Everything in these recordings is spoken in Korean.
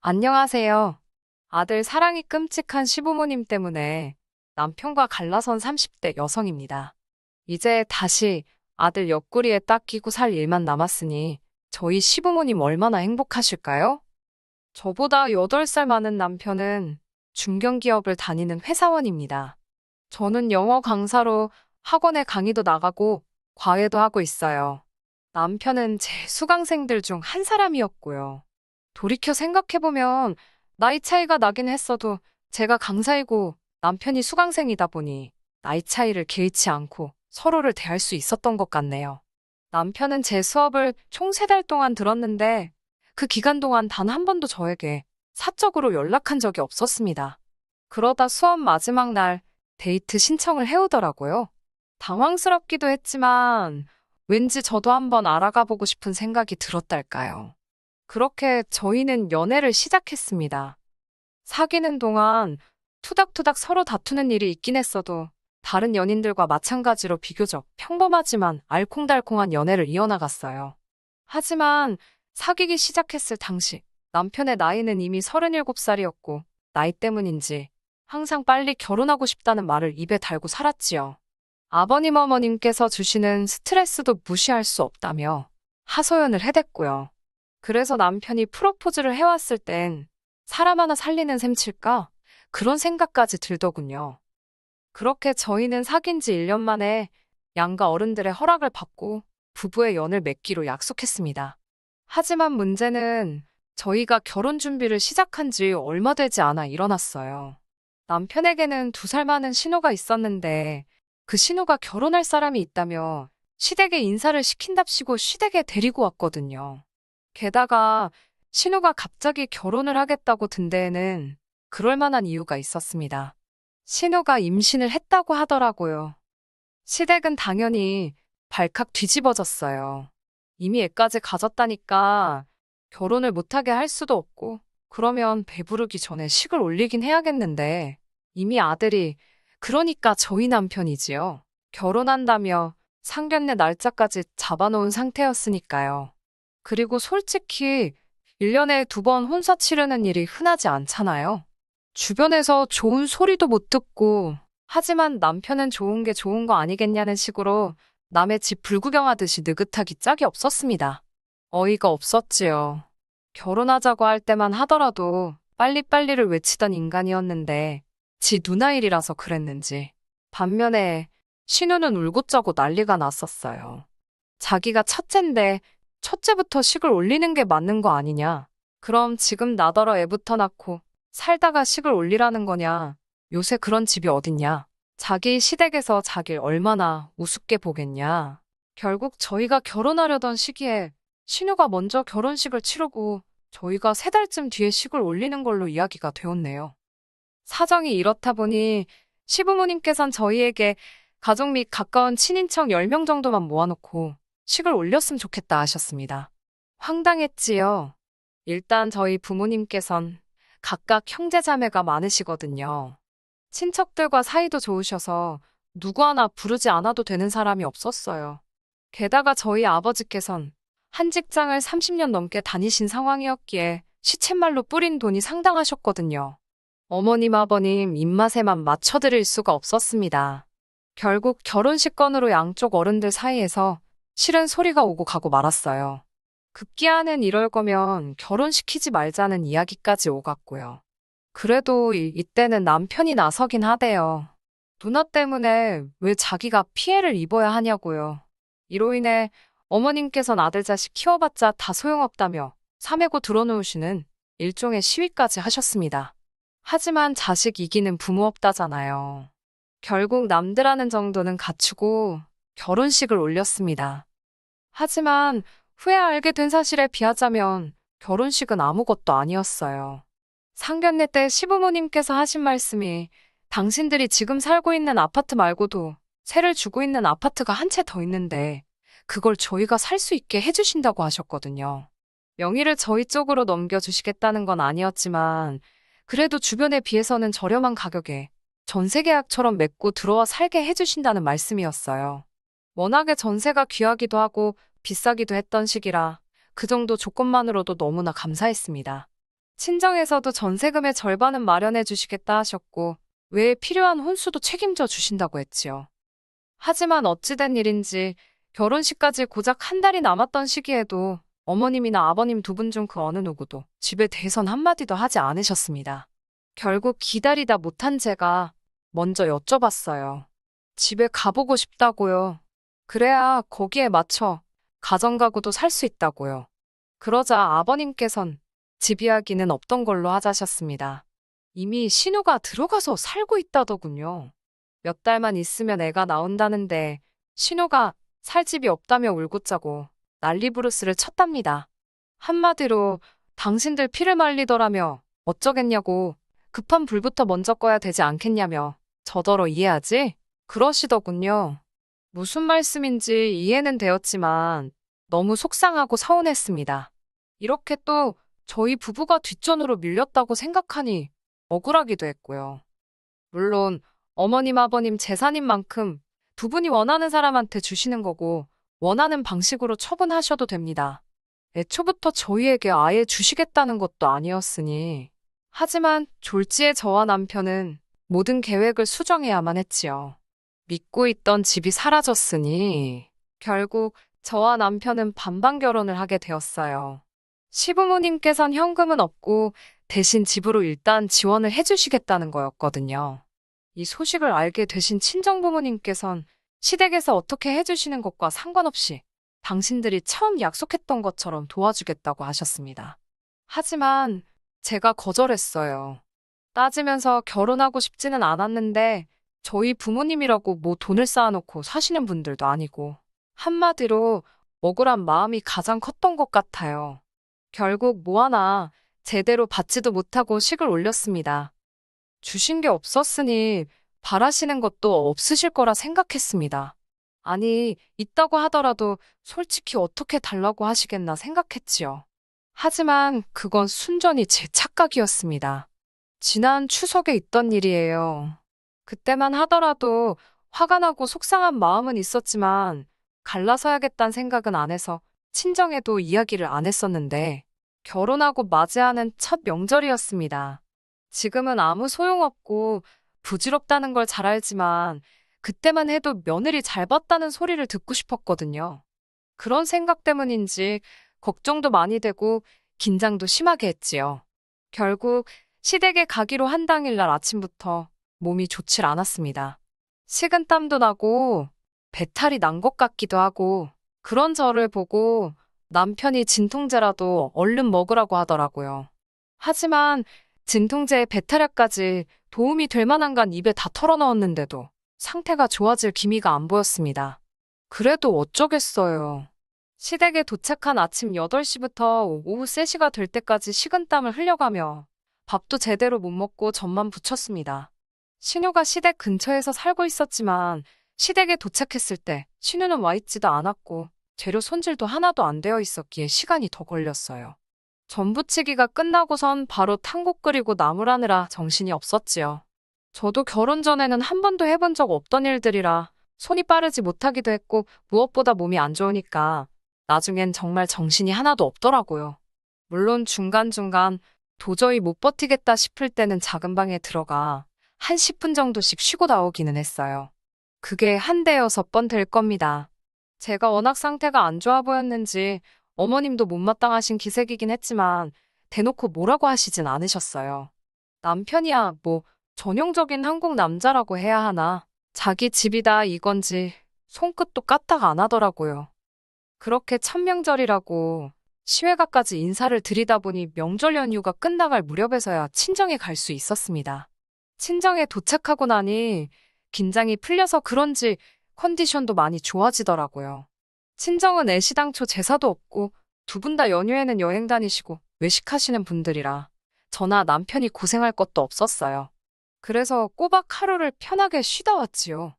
안녕하세요. 아들 사랑이 끔찍한 시부모님 때문에 남편과 갈라선 30대 여성입니다. 이제 다시 아들 옆구리에 딱 끼고 살 일만 남았으니 저희 시부모님 얼마나 행복하실까요? 저보다 8살 많은 남편은 중견기업을 다니는 회사원입니다. 저는 영어 강사로 학원에 강의도 나가고 과외도 하고 있어요. 남편은 제 수강생들 중 한 사람이었고요. 돌이켜 생각해보면 나이 차이가 나긴 했어도 제가 강사이고 남편이 수강생이다 보니 나이 차이를 개의치 않고 서로를 대할 수 있었던 것 같네요. 남편은 제 수업을 총 3달 동안 들었는데 그 기간 동안 단 한 번도 저에게 사적으로 연락한 적이 없었습니다. 그러다 수업 마지막 날 데이트 신청을 해오더라고요. 당황스럽기도 했지만 왠지 저도 한번 알아가 보고 싶은 생각이 들었달까요. 그렇게 저희는 연애를 시작했습니다. 사귀는 동안 투닥투닥 서로 다투는 일이 있긴 했어도 다른 연인들과 마찬가지로 비교적 평범하지만 알콩달콩한 연애를 이어나갔어요. 하지만 사귀기 시작했을 당시 남편의 나이는 이미 37살이었고 나이 때문인지 항상 빨리 결혼하고 싶다는 말을 입에 달고 살았지요. 아버님 어머님께서 주시는 스트레스도 무시할 수 없다며 하소연을 해댔고요. 그래서 남편이 프로포즈를 해왔을 땐 사람 하나 살리는 셈 칠까? 그런 생각까지 들더군요. 그렇게 저희는 사귄 지 1년 만에 양가 어른들의 허락을 받고 부부의 연을 맺기로 약속했습니다. 하지만 문제는 저희가 결혼 준비를 시작한 지 얼마 되지 않아 일어났어요. 남편에게는 2살 많은 신우가 있었는데 그 신우가 결혼할 사람이 있다며 시댁에 인사를 시킨답시고 시댁에 데리고 왔거든요. 게다가 신우가 갑자기 결혼을 하겠다고 든 데에는 그럴 만한 이유가 있었습니다. 신우가 임신을 했다고 하더라고요. 시댁은 당연히 발칵 뒤집어졌어요. 이미 애까지 가졌다니까 결혼을 못하게 할 수도 없고 그러면 배부르기 전에 식을 올리긴 해야겠는데 이미 아들이 그러니까 저희 남편이지요. 결혼한다며 상견례 날짜까지 잡아놓은 상태였으니까요. 그리고 솔직히 1년에 2번 혼사 치르는 일이 흔하지 않잖아요. 주변에서 좋은 소리도 못 듣고, 하지만 남편은 좋은 게 좋은 거 아니겠냐는 식으로 남의 집 불구경하듯이 느긋하기 짝이 없었습니다. 어이가 없었지요. 결혼하자고 할 때만 하더라도 빨리빨리를 외치던 인간이었는데, 지 누나 일이라서 그랬는지. 반면에 신우는 울고 짜고 난리가 났었어요. 자기가 첫째인데 첫째부터 식을 올리는 게 맞는 거 아니냐. 그럼 지금 나더러 애부터 낳고 살다가 식을 올리라는 거냐. 요새 그런 집이 어딨냐. 자기 시댁에서 자길 얼마나 우습게 보겠냐. 결국 저희가 결혼하려던 시기에 신우가 먼저 결혼식을 치르고 저희가 3달쯤 뒤에 식을 올리는 걸로 이야기가 되었네요. 사정이 이렇다 보니 시부모님께선 저희에게 가족 및 가까운 친인척 10명 정도만 모아놓고 식을 올렸으면 좋겠다 하셨습니다. 황당했지요. 일단 저희 부모님께선 각각 형제자매가 많으시거든요. 친척들과 사이도 좋으셔서 누구 하나 부르지 않아도 되는 사람이 없었어요. 게다가 저희 아버지께선 한 직장을 30년 넘게 다니신 상황이었기에 시쳇말로 뿌린 돈이 상당하셨거든요. 어머님, 아버님 입맛에만 맞춰드릴 수가 없었습니다. 결국 결혼식 건으로 양쪽 어른들 사이에서 싫은 소리가 오고 가고 말았어요. 급기야는 이럴 거면 결혼시키지 말자는 이야기까지 오갔고요. 그래도 이때는 남편이 나서긴 하대요. 누나 때문에 왜 자기가 피해를 입어야 하냐고요. 이로 인해 어머님께선 아들 자식 키워봤자 다 소용없다며 사매고 들어놓으시는 일종의 시위까지 하셨습니다. 하지만 자식 이기는 부모 없다잖아요. 결국 남들하는 정도는 갖추고 결혼식을 올렸습니다. 하지만 후에 알게 된 사실에 비하자면 결혼식은 아무것도 아니었어요. 상견례 때 시부모님께서 하신 말씀이 당신들이 지금 살고 있는 아파트 말고도 세를 주고 있는 아파트가 한 채 더 있는데 그걸 저희가 살 수 있게 해주신다고 하셨거든요. 명의를 저희 쪽으로 넘겨주시겠다는 건 아니었지만 그래도 주변에 비해서는 저렴한 가격에 전세계약처럼 맺고 들어와 살게 해주신다는 말씀이었어요. 워낙에 전세가 귀하기도 하고 비싸기도 했던 시기라 그 정도 조건만으로도 너무나 감사했습니다. 친정에서도 전세금의 절반은 마련해 주시겠다 하셨고, 외에 필요한 혼수도 책임져 주신다고 했지요. 하지만 어찌된 일인지 결혼식까지 고작 한 달이 남았던 시기에도 어머님이나 아버님 두 분 중 그 어느 누구도 집에 대해선 한마디도 하지 않으셨습니다. 결국 기다리다 못한 제가 먼저 여쭤봤어요. 집에 가보고 싶다고요. 그래야 거기에 맞춰 가정가구도 살 수 있다고요. 그러자 아버님께선 집 이야기는 없던 걸로 하자셨습니다. 이미 신우가 들어가서 살고 있다더군요. 몇 달만 있으면 애가 나온다는데 신우가 살 집이 없다며 울고 짜고 난리부르스를 쳤답니다. 한마디로 당신들 피를 말리더라며 어쩌겠냐고 급한 불부터 먼저 꺼야 되지 않겠냐며 저더러 이해하지? 그러시더군요. 무슨 말씀인지 이해는 되었지만 너무 속상하고 서운했습니다. 이렇게 또 저희 부부가 뒷전으로 밀렸다고 생각하니 억울하기도 했고요. 물론 어머님 아버님 재산인 만큼 두 분이 원하는 사람한테 주시는 거고 원하는 방식으로 처분하셔도 됩니다. 애초부터 저희에게 아예 주시겠다는 것도 아니었으니. 하지만 졸지에 저와 남편은 모든 계획을 수정해야만 했지요. 믿고 있던 집이 사라졌으니 결국 저와 남편은 반반 결혼을 하게 되었어요. 시부모님께선 현금은 없고 대신 집으로 일단 지원을 해주시겠다는 거였거든요. 이 소식을 알게 되신 친정부모님께선 시댁에서 어떻게 해주시는 것과 상관없이 당신들이 처음 약속했던 것처럼 도와주겠다고 하셨습니다. 하지만 제가 거절했어요. 따지면서 결혼하고 싶지는 않았는데 저희 부모님이라고 뭐 돈을 쌓아놓고 사시는 분들도 아니고 한마디로 억울한 마음이 가장 컸던 것 같아요. 결국 뭐 하나 제대로 받지도 못하고 식을 올렸습니다. 주신 게 없었으니 바라시는 것도 없으실 거라 생각했습니다. 아니, 있다고 하더라도 솔직히 어떻게 달라고 하시겠나 생각했지요. 하지만 그건 순전히 제 착각이었습니다. 지난 추석에 있던 일이에요. 그때만 하더라도 화가 나고 속상한 마음은 있었지만 갈라서야겠다는 생각은 안 해서 친정에도 이야기를 안 했었는데 결혼하고 맞이하는 첫 명절이었습니다. 지금은 아무 소용없고 부질없다는 걸 잘 알지만 그때만 해도 며느리 잘 봤다는 소리를 듣고 싶었거든요. 그런 생각 때문인지 걱정도 많이 되고 긴장도 심하게 했지요. 결국 시댁에 가기로 한 당일날 아침부터 몸이 좋질 않았습니다. 식은땀도 나고 배탈이 난 것 같기도 하고 그런 저를 보고 남편이 진통제라도 얼른 먹으라고 하더라고요. 하지만 진통제에 배탈약까지 도움이 될 만한 간 입에 다 털어넣었는데도 상태가 좋아질 기미가 안 보였습니다. 그래도 어쩌겠어요. 시댁에 도착한 아침 8시부터 오후 3시가 될 때까지 식은땀을 흘려가며 밥도 제대로 못 먹고 젖만 붙였습니다. 신우가 시댁 근처에서 살고 있었지만 시댁에 도착했을 때 신우는 와 있지도 않았고 재료 손질도 하나도 안 되어 있었기에 시간이 더 걸렸어요. 전 부치기가 끝나고선 바로 탕국 끓이고 나물하느라 정신이 없었지요. 저도 결혼 전에는 한 번도 해본 적 없던 일들이라 손이 빠르지 못하기도 했고 무엇보다 몸이 안 좋으니까 나중엔 정말 정신이 하나도 없더라고요. 물론 중간중간 도저히 못 버티겠다 싶을 때는 작은 방에 들어가 한 10분 정도씩 쉬고 나오기는 했어요. 그게 한 대여섯 번 될 겁니다. 제가 워낙 상태가 안 좋아 보였는지 어머님도 못마땅하신 기색이긴 했지만 대놓고 뭐라고 하시진 않으셨어요. 남편이야 뭐 전형적인 한국 남자라고 해야 하나 자기 집이다 이건지 손끝도 까딱 안 하더라고요. 그렇게 천명절이라고 시외가까지 인사를 드리다 보니 명절 연휴가 끝나갈 무렵에서야 친정에 갈 수 있었습니다. 친정에 도착하고 나니 긴장이 풀려서 그런지 컨디션도 많이 좋아지더라고요. 친정은 애시당초 제사도 없고 두 분 다 연휴에는 여행 다니시고 외식하시는 분들이라 저나 남편이 고생할 것도 없었어요. 그래서 꼬박 하루를 편하게 쉬다 왔지요.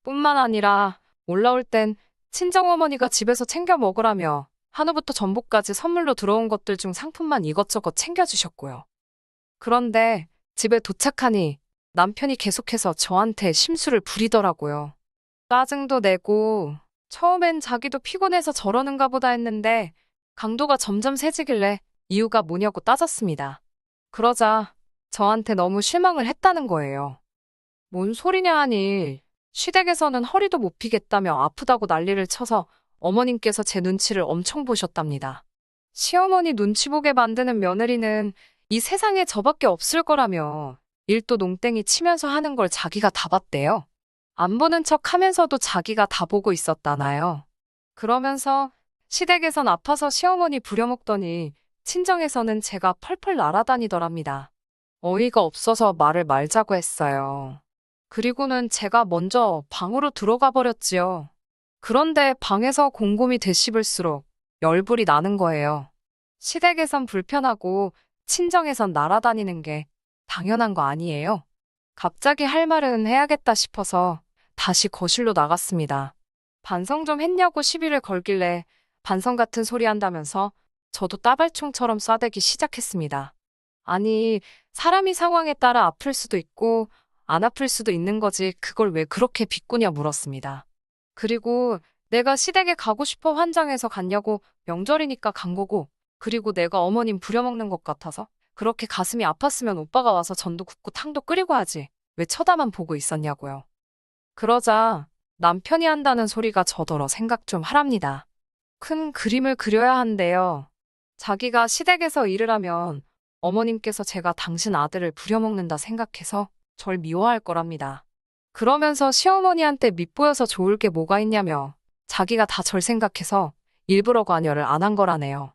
뿐만 아니라 올라올 땐 친정어머니가 집에서 챙겨 먹으라며 한우부터 전복까지 선물로 들어온 것들 중 상품만 이것저것 챙겨주셨고요. 그런데 집에 도착하니 남편이 계속해서 저한테 심술을 부리더라고요. 짜증도 내고 처음엔 자기도 피곤해서 저러는가 보다 했는데 강도가 점점 세지길래 이유가 뭐냐고 따졌습니다. 그러자 저한테 너무 실망을 했다는 거예요. 뭔 소리냐 하니 시댁에서는 허리도 못 피겠다며 아프다고 난리를 쳐서 어머님께서 제 눈치를 엄청 보셨답니다. 시어머니 눈치 보게 만드는 며느리는 이 세상에 저밖에 없을 거라며 일도 농땡이 치면서 하는 걸 자기가 다 봤대요. 안 보는 척 하면서도 자기가 다 보고 있었다나요. 그러면서 시댁에선 아파서 시어머니 부려먹더니 친정에서는 제가 펄펄 날아다니더랍니다. 어이가 없어서 말을 말자고 했어요. 그리고는 제가 먼저 방으로 들어가 버렸지요. 그런데 방에서 곰곰이 되씹을수록 열불이 나는 거예요. 시댁에선 불편하고 친정에선 날아다니는 게 당연한 거 아니에요? 갑자기 할 말은 해야겠다 싶어서 다시 거실로 나갔습니다. 반성 좀 했냐고 시비를 걸길래 반성 같은 소리 한다면서 저도 따발총처럼 쏴대기 시작했습니다. 아니, 사람이 상황에 따라 아플 수도 있고 안 아플 수도 있는 거지 그걸 왜 그렇게 비꼬냐 물었습니다. 그리고 내가 시댁에 가고 싶어 환장해서 갔냐고 명절이니까 간 거고 그리고 내가 어머님 부려먹는 것 같아서 그렇게 가슴이 아팠으면 오빠가 와서 전도 굽고 탕도 끓이고 하지 왜 쳐다만 보고 있었냐고요. 그러자 남편이 한다는 소리가 저더러 생각 좀 하랍니다. 큰 그림을 그려야 한대요. 자기가 시댁에서 일을 하면 어머님께서 제가 당신 아들을 부려먹는다 생각해서 절 미워할 거랍니다. 그러면서 시어머니한테 밉보여서 좋을 게 뭐가 있냐며 자기가 다 절 생각해서 일부러 관여를 안 한 거라네요.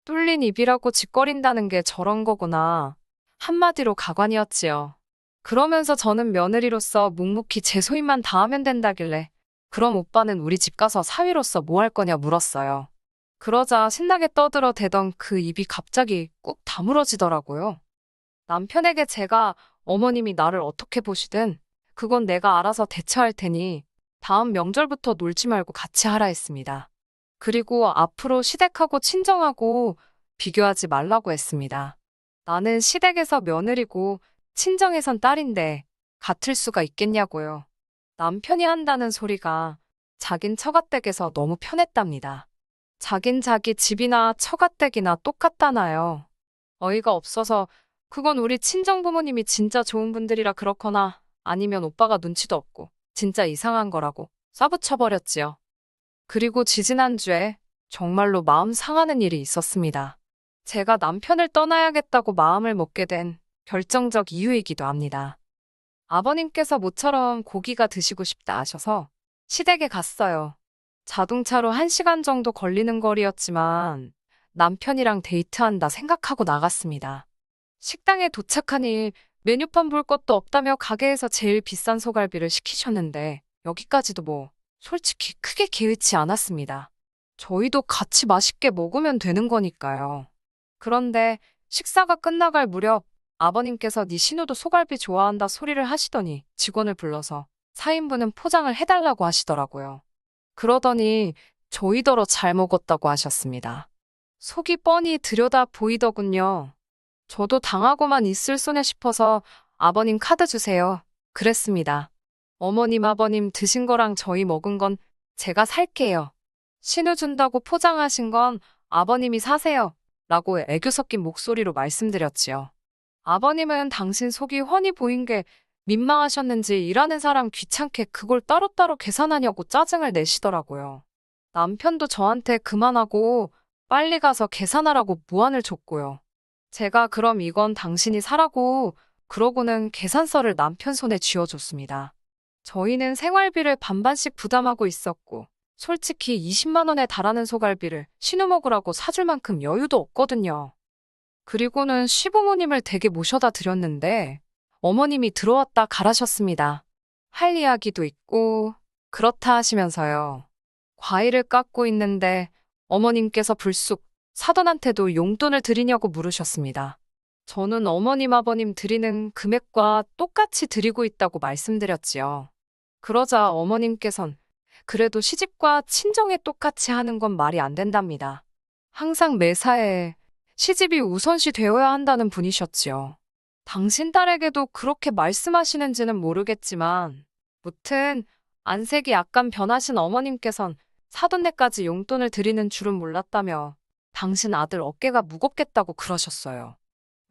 뚫린 입이라고 짓거린다는 게 저런 거구나. 한마디로 가관이었지요. 그러면서 저는 며느리로서 묵묵히 제 소임만 다 하면 된다길래 그럼 오빠는 우리 집 가서 사위로서 뭐 할 거냐 물었어요. 그러자 신나게 떠들어 대던 그 입이 갑자기 꾹 다물어지더라고요. 남편에게 제가 어머님이 나를 어떻게 보시든 그건 내가 알아서 대처할 테니 다음 명절부터 놀지 말고 같이 하라 했습니다. 그리고 앞으로 시댁하고 친정하고 비교하지 말라고 했습니다. 나는 시댁에서 며느리고 친정에선 딸인데 같을 수가 있겠냐고요. 남편이 한다는 소리가 자긴 처가댁에서 너무 편했답니다. 자긴 자기 집이나 처가댁이나 똑같다나요. 어이가 없어서 그건 우리 친정 부모님이 진짜 좋은 분들이라 그렇거나 아니면 오빠가 눈치도 없고 진짜 이상한 거라고 쏴붙여버렸지요. 그리고 지지난주에 정말로 마음 상하는 일이 있었습니다. 제가 남편을 떠나야겠다고 마음을 먹게 된 결정적 이유이기도 합니다. 아버님께서 모처럼 고기가 드시고 싶다 하셔서 시댁에 갔어요. 자동차로 1시간 정도 걸리는 거리였지만 남편이랑 데이트한다 생각하고 나갔습니다. 식당에 도착하니 메뉴판 볼 것도 없다며 가게에서 제일 비싼 소갈비를 시키셨는데 여기까지도 뭐 솔직히 크게 개의치 않았습니다. 저희도 같이 맛있게 먹으면 되는 거니까요. 그런데 식사가 끝나갈 무렵 아버님께서 네 신우도 소갈비 좋아한다 소리를 하시더니 직원을 불러서 4인분은 포장을 해달라고 하시더라고요. 그러더니 저희더러 잘 먹었다고 하셨습니다. 속이 뻔히 들여다 보이더군요. 저도 당하고만 있을 소냐 싶어서 아버님 카드 주세요. 그랬습니다. 어머님 아버님 드신 거랑 저희 먹은 건 제가 살게요. 신우 준다고 포장하신 건 아버님이 사세요. 라고 애교 섞인 목소리로 말씀드렸지요. 아버님은 당신 속이 훤히 보인 게 민망하셨는지 일하는 사람 귀찮게 그걸 따로따로 계산하냐고 짜증을 내시더라고요. 남편도 저한테 그만하고 빨리 가서 계산하라고 무안을 줬고요. 제가 그럼 이건 당신이 사라고 그러고는 계산서를 남편 손에 쥐어줬습니다. 저희는 생활비를 반반씩 부담하고 있었고 솔직히 20만 원에 달하는 소갈비를 신우 먹으라고 사줄 만큼 여유도 없거든요. 그리고는 시부모님을 댁에 모셔다 드렸는데 어머님이 들어왔다 가라셨습니다. 할 이야기도 있고 그렇다 하시면서요. 과일을 깎고 있는데 어머님께서 불쑥 사돈한테도 용돈을 드리냐고 물으셨습니다. 저는 어머님 아버님 드리는 금액과 똑같이 드리고 있다고 말씀드렸지요. 그러자 어머님께선 그래도 시집과 친정에 똑같이 하는 건 말이 안 된답니다. 항상 매사에 시집이 우선시 되어야 한다는 분이셨지요. 당신 딸에게도 그렇게 말씀하시는지는 모르겠지만 무튼 안색이 약간 변하신 어머님께선 사돈네까지 용돈을 드리는 줄은 몰랐다며 당신 아들 어깨가 무겁겠다고 그러셨어요.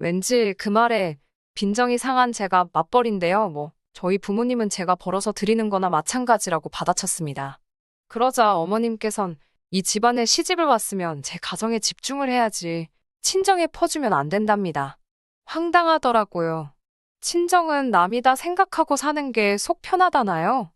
왠지 그 말에 빈정이 상한 제가 맞벌인데요. 저희 부모님은 제가 벌어서 드리는 거나 마찬가지라고 받아쳤습니다. 그러자 어머님께선 이 집안에 시집을 왔으면 제 가정에 집중을 해야지 친정에 퍼주면 안 된답니다. 황당하더라고요. 친정은 남이다 생각하고 사는 게 속 편하다나요?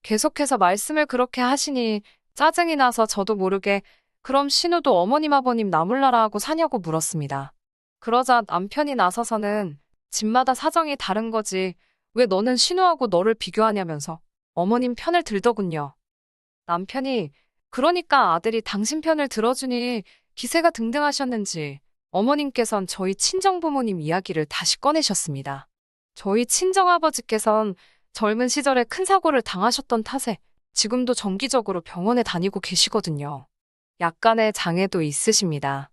계속해서 말씀을 그렇게 하시니 짜증이 나서 저도 모르게 그럼 신우도 어머님 아버님 나몰라라 하고 사냐고 물었습니다. 그러자 남편이 나서서는 집마다 사정이 다른 거지 왜 너는 신우하고 너를 비교하냐면서 어머님 편을 들더군요. 남편이 그러니까 아들이 당신 편을 들어주니 기세가 등등하셨는지 어머님께선 저희 친정부모님 이야기를 다시 꺼내셨습니다. 저희 친정아버지께선 젊은 시절에 큰 사고를 당하셨던 탓에 지금도 정기적으로 병원에 다니고 계시거든요. 약간의 장애도 있으십니다.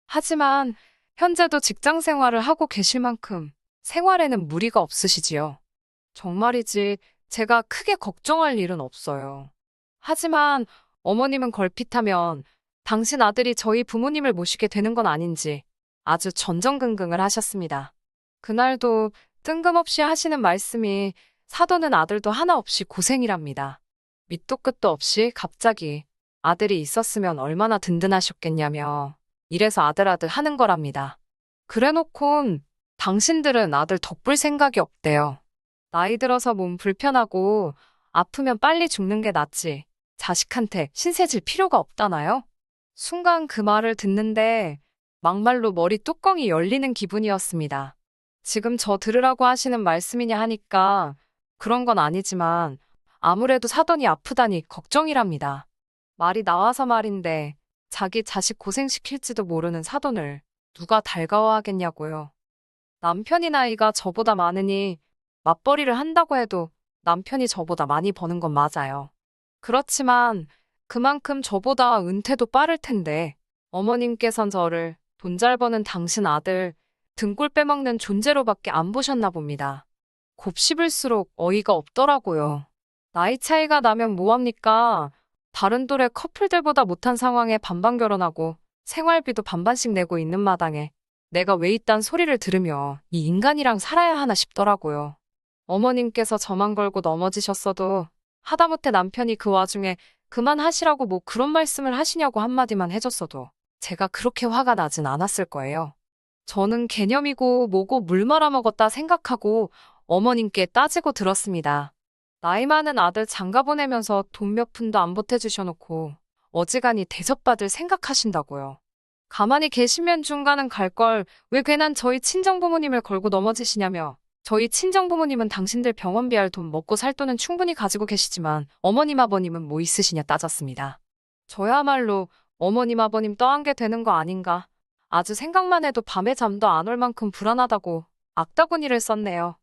하지만 현재도 직장 생활을 하고 계실 만큼 생활에는 무리가 없으시지요. 정말이지 제가 크게 걱정할 일은 없어요. 하지만 어머님은 걸핏하면 당신 아들이 저희 부모님을 모시게 되는 건 아닌지 아주 전전긍긍을 하셨습니다. 그날도 뜬금없이 하시는 말씀이 사도는 아들도 하나 없이 고생이랍니다. 밑도 끝도 없이 갑자기 아들이 있었으면 얼마나 든든하셨겠냐며 이래서 아들 하는 거랍니다. 그래놓곤 당신들은 아들 덕볼 생각이 없대요. 나이 들어서 몸 불편하고 아프면 빨리 죽는 게 낫지. 자식한테 신세질 필요가 없다나요? 순간 그 말을 듣는데 막말로 머리 뚜껑이 열리는 기분이었습니다. 지금 저 들으라고 하시는 말씀이냐 하니까 그런 건 아니지만 아무래도 사돈이 아프다니 걱정이랍니다. 말이 나와서 말인데 자기 자식 고생시킬지도 모르는 사돈을 누가 달가워하겠냐고요. 남편이 나이가 저보다 많으니 맞벌이를 한다고 해도 남편이 저보다 많이 버는 건 맞아요. 그렇지만 그만큼 저보다 은퇴도 빠를 텐데 어머님께선 저를 돈 잘 버는 당신 아들 등골 빼먹는 존재로밖에 안 보셨나 봅니다. 곱씹을수록 어이가 없더라고요. 나이 차이가 나면 뭐합니까? 다른 또래 커플들보다 못한 상황에 반반 결혼하고 생활비도 반반씩 내고 있는 마당에 내가 왜 이딴 소리를 들으며 이 인간이랑 살아야 하나 싶더라고요. 어머님께서 저만 걸고 넘어지셨어도 하다못해 남편이 그 와중에 그만하시라고 뭐 그런 말씀을 하시냐고 한마디만 해줬어도 제가 그렇게 화가 나진 않았을 거예요. 저는 개념이고 뭐고 물 말아먹었다 생각하고 어머님께 따지고 들었습니다. 나이 많은 아들 장가 보내면서 돈 몇 푼도 안 보태주셔놓고 어지간히 대접받을 생각하신다고요. 가만히 계시면 중간은 갈 걸 왜 괜한 저희 친정부모님을 걸고 넘어지시냐며 저희 친정부모님은 당신들 병원비 할 돈 먹고 살 돈은 충분히 가지고 계시지만 어머님 아버님은 뭐 있으시냐 따졌습니다. 저야말로 어머님 아버님 떠안게 되는 거 아닌가 아주 생각만 해도 밤에 잠도 안 올 만큼 불안하다고 악다구니를 썼네요.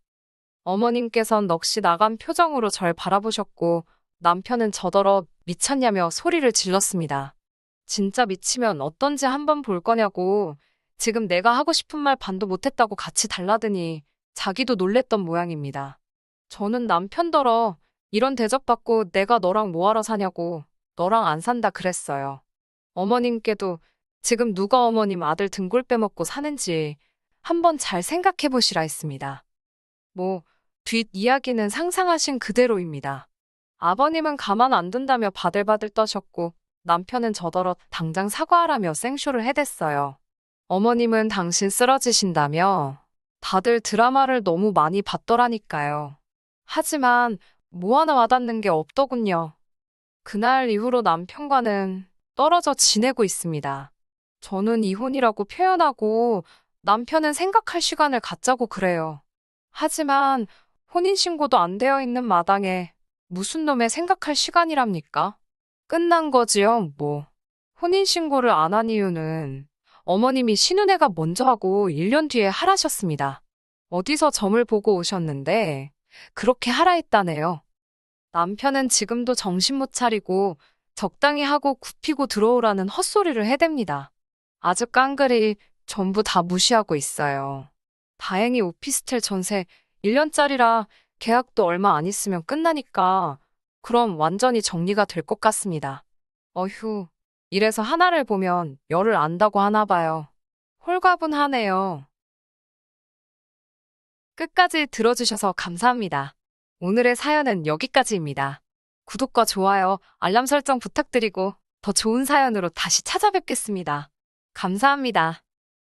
어머님께선 넋이 나간 표정으로 절 바라보셨고 남편은 저더러 미쳤냐며 소리를 질렀습니다. 진짜 미치면 어떤지 한번 볼 거냐고 지금 내가 하고 싶은 말 반도 못했다고 같이 달라드니 자기도 놀랬던 모양입니다. 저는 남편더러 이런 대접받고 내가 너랑 뭐하러 사냐고 너랑 안 산다 그랬어요. 어머님께도 지금 누가 어머님 아들 등골 빼먹고 사는지 한번 잘 생각해 보시라 했습니다. 뒷이야기는 상상하신 그대로입니다. 아버님은 가만 안 둔다며 바들바들 떠셨고 남편은 저더러 당장 사과하라며 생쇼를 해댔어요. 어머님은 당신 쓰러지신다며 다들 드라마를 너무 많이 봤더라니까요. 하지만 뭐 하나 와닿는 게 없더군요. 그날 이후로 남편과는 떨어져 지내고 있습니다. 저는 이혼이라고 표현하고 남편은 생각할 시간을 갖자고 그래요. 하지만 혼인신고도 안 되어 있는 마당에 무슨 놈의 생각할 시간이랍니까? 끝난 거지요, 뭐. 혼인신고를 안 한 이유는 어머님이 신혼애가 먼저 하고 1년 뒤에 하라셨습니다. 어디서 점을 보고 오셨는데 그렇게 하라 했다네요. 남편은 지금도 정신 못 차리고 적당히 하고 굽히고 들어오라는 헛소리를 해댑니다. 아주 깡그리 전부 다 무시하고 있어요. 다행히 오피스텔 전세 1년짜리라 계약도 얼마 안 있으면 끝나니까 그럼 완전히 정리가 될 것 같습니다. 어휴, 이래서 하나를 보면 열을 안다고 하나 봐요. 홀가분하네요. 끝까지 들어주셔서 감사합니다. 오늘의 사연은 여기까지입니다. 구독과 좋아요, 알람 설정 부탁드리고 더 좋은 사연으로 다시 찾아뵙겠습니다. 감사합니다.